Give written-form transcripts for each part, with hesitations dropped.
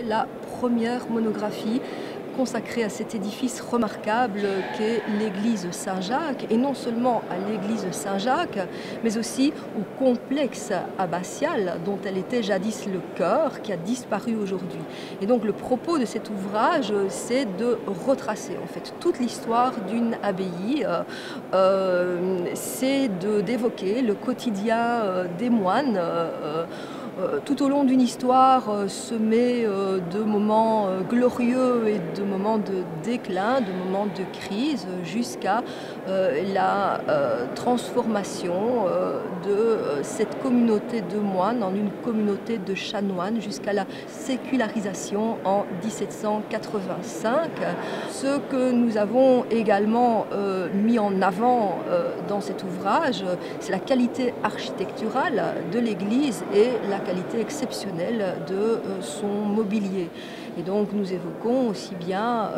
La première monographie consacrée à cet édifice remarquable qu'est l'église Saint-Jacques, et non seulement à l'église Saint-Jacques, mais aussi au complexe abbatial dont elle était jadis le cœur, qui a disparu aujourd'hui. Et donc le propos de cet ouvrage, c'est de retracer en fait toute l'histoire d'une abbaye, c'est d'évoquer le quotidien des moines, tout au long d'une histoire semée de moments glorieux et de moments de déclin, de moments de crise, jusqu'à la transformation de cette communauté de moines en une communauté de chanoines, jusqu'à la sécularisation en 1785. Ce que nous avons également mis en avant dans cet ouvrage, c'est la qualité architecturale de l'église et la qualité exceptionnelle de son mobilier. Et donc nous évoquons aussi bien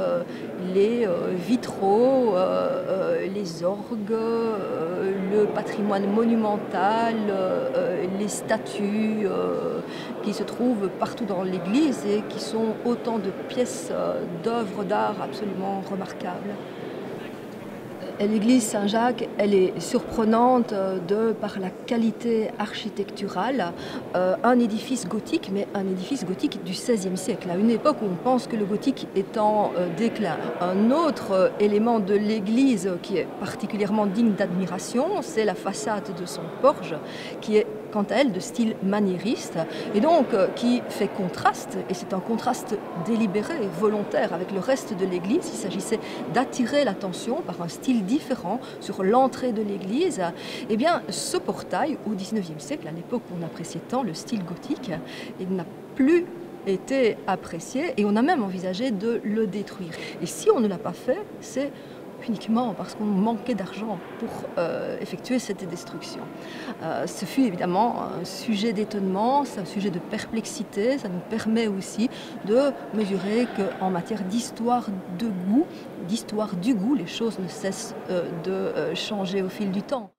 les vitraux, les orgues, le patrimoine monumental, les statues qui se trouvent partout dans l'église et qui sont autant de pièces d'œuvres d'art absolument remarquables. L'église Saint-Jacques, elle est surprenante par la qualité architecturale. Un édifice gothique, mais un édifice gothique du XVIe siècle, à une époque où on pense que le gothique est en déclin. Un autre élément de l'église qui est particulièrement digne d'admiration, c'est la façade de son porche, qui est quant à elle de style maniériste, et donc qui fait contraste, et c'est un contraste délibéré, volontaire avec le reste de l'église. Il s'agissait d'attirer l'attention par un style différent sur l'entrée de l'église. Eh bien, ce portail, au XIXe siècle, à l'époque où on appréciait tant le style gothique, il n'a plus été apprécié, et on a même envisagé de le détruire. Et si on ne l'a pas fait, c'est uniquement parce qu'on manquait d'argent pour effectuer cette destruction. Ce fut évidemment un sujet d'étonnement, c'est un sujet de perplexité. Ça nous permet aussi de mesurer qu'en matière d'histoire de goût, d'histoire du goût, les choses ne cessent de changer au fil du temps.